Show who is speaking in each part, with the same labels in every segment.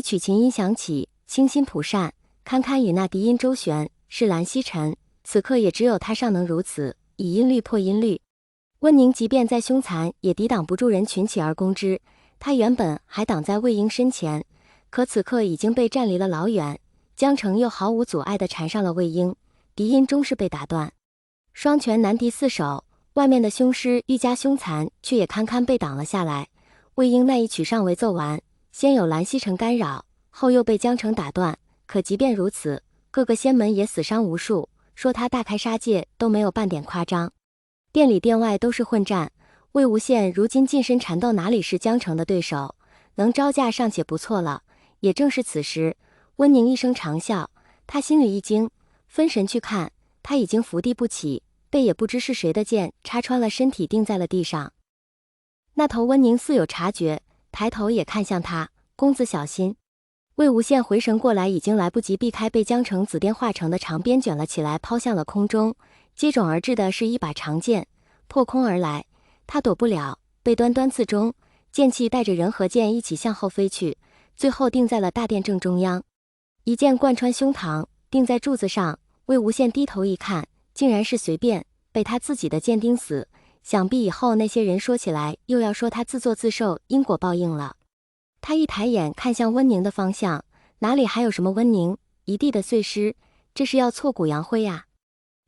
Speaker 1: 曲琴音响起，清新普善，堪堪与那笛音周旋，是蓝曦臣。此刻也只有他尚能如此，以音律破音律。温宁即便再凶残，也抵挡不住人群起而攻之。他原本还挡在魏婴身前，可此刻已经被站离了老远，江城又毫无阻碍地缠上了魏婴，笛音终是被打断。双拳难敌四手，外面的凶师愈加凶残，却也堪堪被挡了下来。魏婴那一曲尚未奏完，先有蓝曦臣干扰，后又被江城打断。可即便如此，各个仙门也死伤无数，说他大开杀戒都没有半点夸张。殿里殿外都是混战，魏无羡如今近身缠斗，哪里是江城的对手？能招架尚且不错了。也正是此时，温宁一声长啸，他心里一惊，分神去看，他已经伏地不起，被也不知是谁的剑插穿了身体，钉在了地上。那头温宁似有察觉，抬头也看向他，公子小心。魏无羡回神过来，已经来不及避开被江城紫电化成的长鞭卷了起来，抛向了空中。接踵而至的是一把长剑，破空而来，他躲不了，被端端刺中，剑气带着人和剑一起向后飞去，最后定在了大殿正中央。一剑贯穿胸膛，钉在柱子上。魏无羡低头一看，竟然是随便被他自己的剑钉死。想必以后那些人说起来，又要说他自作自受，因果报应了。他一抬眼看向温宁的方向，哪里还有什么温宁？一地的碎尸，这是要挫骨扬灰啊！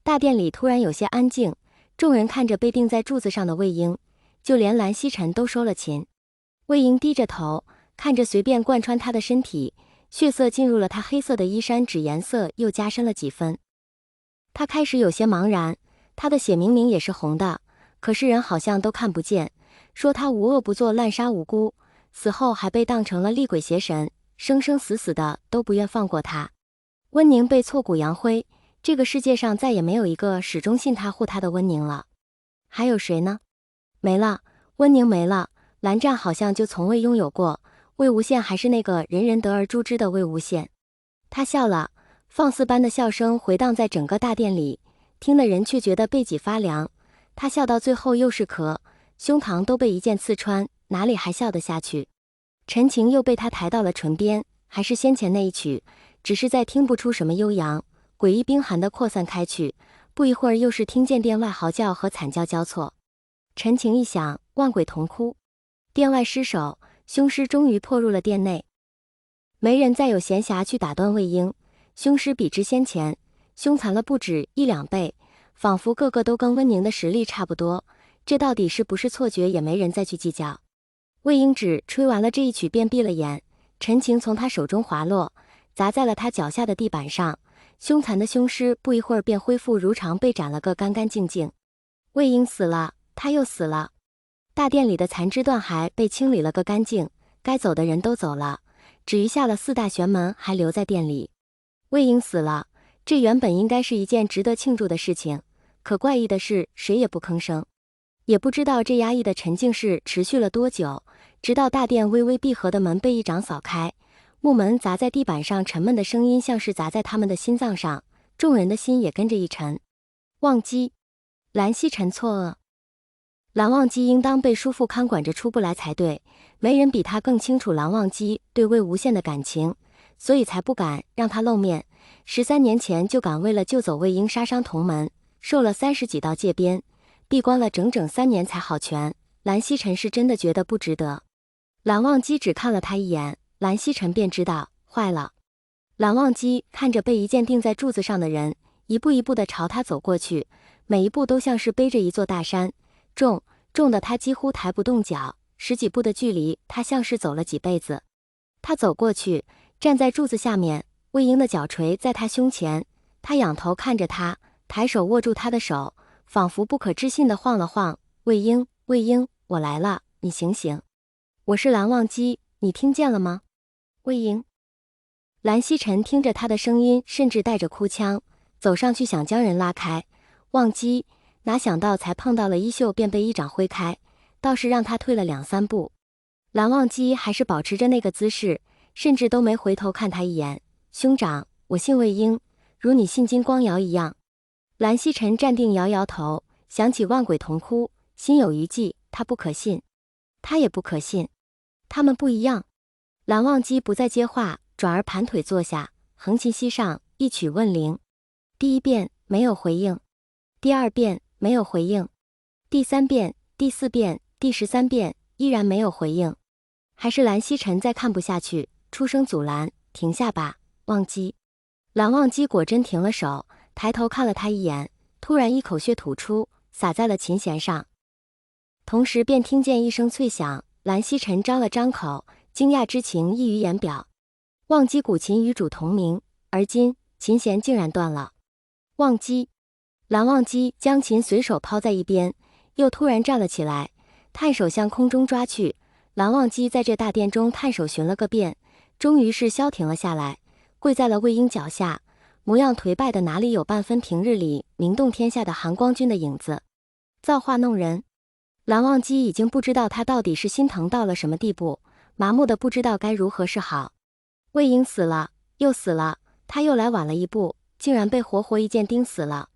Speaker 1: 大殿里突然有些安静，众人看着被钉在柱子上的魏婴，就连蓝曦臣都收了琴。魏婴低着头，看着随便贯穿他的身体，血色进入了他黑色的衣衫，只颜色又加深了几分。他开始有些茫然，他的血明明也是红的，可是人好像都看不见，说他无恶不作，滥杀无辜，死后还被当成了厉鬼邪神，生生死死的都不愿放过他。温宁被挫骨扬灰，这个世界上再也没有一个始终信他护他的温宁了。还有谁呢？没了，温宁没了，蓝湛好像就从未拥有过。魏无羡还是那个人人得而诛之的魏无羡。他笑了，放肆般的笑声回荡在整个大殿里，听的人却觉得背脊发凉。他笑到最后又是咳，胸膛都被一剑刺穿，哪里还笑得下去？陈情又被他抬到了唇边，还是先前那一曲，只是再听不出什么悠扬，诡异冰寒的扩散开去。不一会儿又是听见殿外嚎叫和惨叫交错。陈情一响，万鬼同哭，殿外失守，凶尸终于破入了殿内。没人再有闲暇去打断魏婴，凶尸比之先前凶残了不止一两倍，仿佛个个都跟温宁的实力差不多。这到底是不是错觉，也没人再去计较。魏婴只吹完了这一曲便闭了眼，陈情从他手中滑落，砸在了他脚下的地板上。凶残的凶尸不一会儿便恢复如常，被斩了个干干净净。魏婴死了，他又死了。大殿里的残肢断骸被清理了个干净，该走的人都走了，只余下了4大玄门还留在殿里。魏婴死了，这原本应该是一件值得庆祝的事情，可怪异的是，谁也不吭声。也不知道这压抑的沉静是持续了多久，直到大殿微微闭合的门被一掌扫开，木门砸在地板上，沉闷的声音像是砸在他们的心脏上，众人的心也跟着一沉。忘机，蓝曦臣错愕。蓝忘机应当被叔父看管着出不来才对，没人比他更清楚蓝忘机对魏无羡的感情，所以才不敢让他露面。13年前就敢为了救走魏婴杀伤同门，受了30几道戒鞭，闭关了整整3年才好全。蓝曦臣是真的觉得不值得。蓝忘机只看了他一眼，蓝曦臣便知道坏了。蓝忘机看着被一剑钉在柱子上的人，一步一步地朝他走过去，每一步都像是背着一座大山，重的他几乎抬不动脚，10几步的距离，他像是走了几辈子。他走过去，站在柱子下面，魏婴的脚垂在他胸前，他仰头看着他，抬手握住他的手，仿佛不可置信地晃了晃。魏婴，魏婴，我来了，你醒醒，我是蓝忘机，你听见了吗？魏婴。蓝曦臣听着他的声音，甚至带着哭腔，走上去想将人拉开。忘机，哪想到才碰到了衣袖，便被一掌挥开，倒是让他退了2、3步。蓝忘机还是保持着那个姿势，甚至都没回头看他一眼。兄长，我信魏婴，如你信金光瑶一样。蓝曦臣站定，摇摇头，想起万鬼同哭，心有余悸，他不可信，他也不可信，他们不一样。蓝忘机不再接话，转而盘腿坐下，横琴膝上，一曲问灵。第一遍没有回应，第二遍没有回应，第三遍、第四遍、第13遍依然没有回应。还是蓝曦臣再看不下去，出声阻拦：“停下吧，忘机。”蓝忘机果真停了手，抬头看了他一眼，突然一口血吐出，洒在了琴弦上。同时便听见一声脆响，蓝曦臣张了张口，惊讶之情溢于言表。忘机古琴与主同名，而今琴弦竟然断了。忘机！蓝忘机将琴随手抛在一边，又突然站了起来，探手向空中抓去。蓝忘机在这大殿中探手寻了个遍，终于是消停了下来，跪在了魏婴脚下，模样颓败的哪里有半分平日里名动天下的韩光君的影子。造化弄人，蓝忘机已经不知道他到底是心疼到了什么地步，麻木的不知道该如何是好。魏婴死了，又死了，他又来晚了一步，竟然被活活一剑钉死了。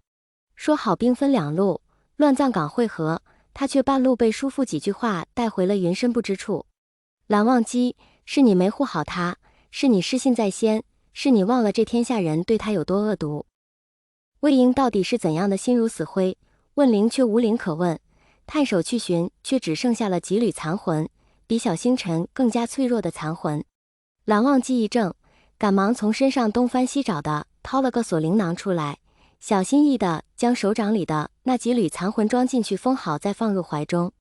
Speaker 1: 说好兵分两路，乱葬岗会合，他却半路被叔父几句话带回了云深不知处。蓝忘机，是你没护好他，是你失信在先，是你忘了这天下人对他有多恶毒。魏婴到底是怎样的心如死灰？问灵却无灵可问，探手去寻，却只剩下了几缕残魂，比小星辰更加脆弱的残魂。蓝忘机一怔，赶忙从身上东翻西找的掏了个锁灵囊出来，小心翼翼地将手掌里的那几缕残魂装进去，封好再放入怀中。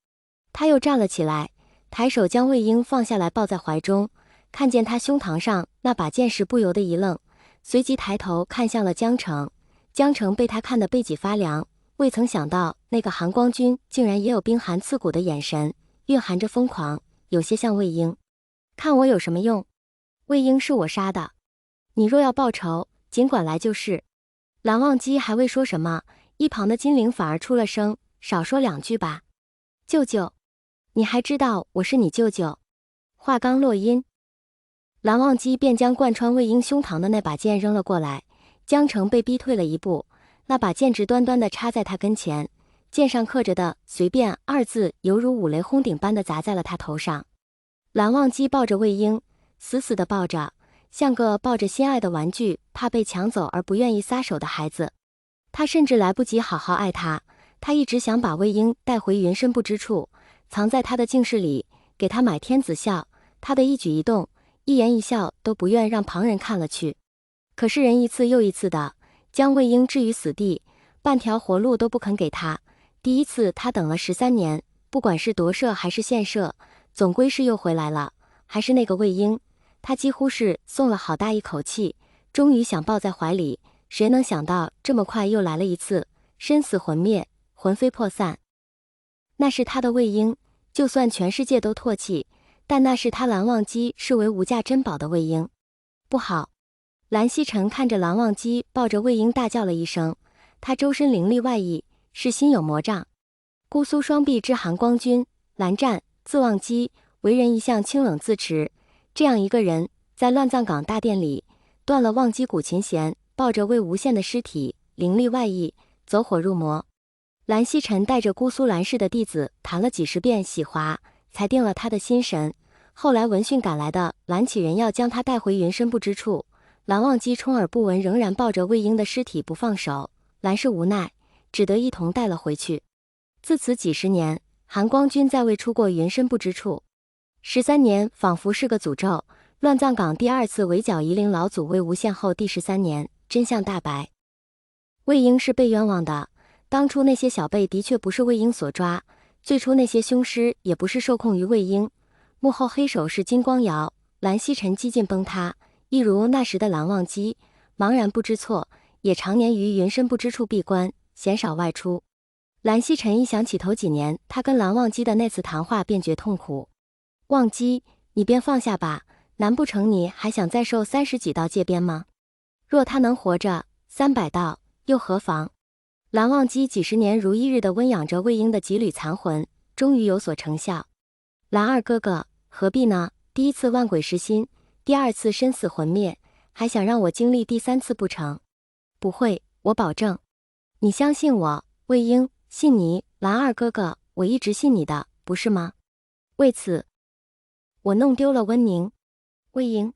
Speaker 1: 他又站了起来，抬手将魏婴放下来抱在怀中，看见他胸膛上那把剑时不由得一愣，随即抬头看向了江城。江城被他看得背脊发凉，未曾想到那个韩光君竟然也有冰寒刺骨的眼神，蕴含着疯狂，有些像魏婴。看我有什么用？魏婴是我杀的，你若要报仇，尽管来就是。蓝忘机还未说什么，一旁的金陵反而出了声：“少说两句吧，舅舅，你还知道我是你舅舅。”话刚落音，蓝忘机便将贯穿魏婴胸膛的那把剑扔了过来，江城被逼退了一步，那把剑直端端地插在他跟前，剑上刻着的“随便”二字犹如五雷轰顶般的砸在了他头上。蓝忘机抱着魏婴，死死地抱着，像个抱着心爱的玩具，怕被抢走而不愿意撒手的孩子。他甚至来不及好好爱他，他一直想把魏婴带回云深不知处，藏在他的镜室里，给他买天子笑，他的一举一动，一言一笑都不愿让旁人看了去。可是人一次又一次的将魏婴置于死地，半条活路都不肯给他。第一次他等了13年，不管是夺舍还是献舍，总归是又回来了，还是那个魏婴。他几乎是松了好大一口气，终于想抱在怀里，谁能想到这么快又来了一次，身死魂灭，魂飞魄散。那是他的魏婴，就算全世界都唾弃，但那是他蓝忘机视为无价珍宝的魏婴。不好！蓝曦臣看着蓝忘机抱着魏婴大叫了一声，他周身灵力外溢，是心有魔障。姑苏双璧之韩光君，蓝湛，字忘机，为人一向清冷自持，这样一个人，在乱葬岗大殿里断了忘机古琴弦，抱着魏无羡的尸体，灵力外溢，走火入魔。蓝曦臣带着姑苏蓝氏的弟子弹了几十遍洗华，才定了他的心神。后来闻讯赶来的蓝启人要将他带回云深不知处，蓝忘机充耳不闻，仍然抱着魏婴的尸体不放手。蓝氏无奈，只得一同带了回去。自此几十年，韩光君再未出过云深不知处。13年仿佛是个诅咒。乱葬岗第二次围剿夷陵老祖魏无羡后第13年，真相大白。魏婴是被冤枉的，当初那些小辈的确不是魏婴所抓，最初那些凶尸也不是受控于魏婴，幕后黑手是金光瑶。蓝曦臣几近崩塌，一如那时的蓝忘机，茫然不知错，也常年于云深不知处闭关，鲜少外出。蓝曦臣一想起头几年他跟蓝忘机的那次谈话，便觉痛苦。忘机，你便放下吧，难不成你还想再受30几道戒鞭吗？若他能活着300道，又何妨？蓝忘机几十年如一日地温养着魏婴的几缕残魂，终于有所成效。蓝二哥哥，何必呢？第一次万鬼实心，第二次身死魂灭，还想让我经历第3次不成？不会，我保证。你相信我，魏婴，信你，蓝二哥哥，我一直信你的，不是吗？为此，我弄丢了温宁。魏婴。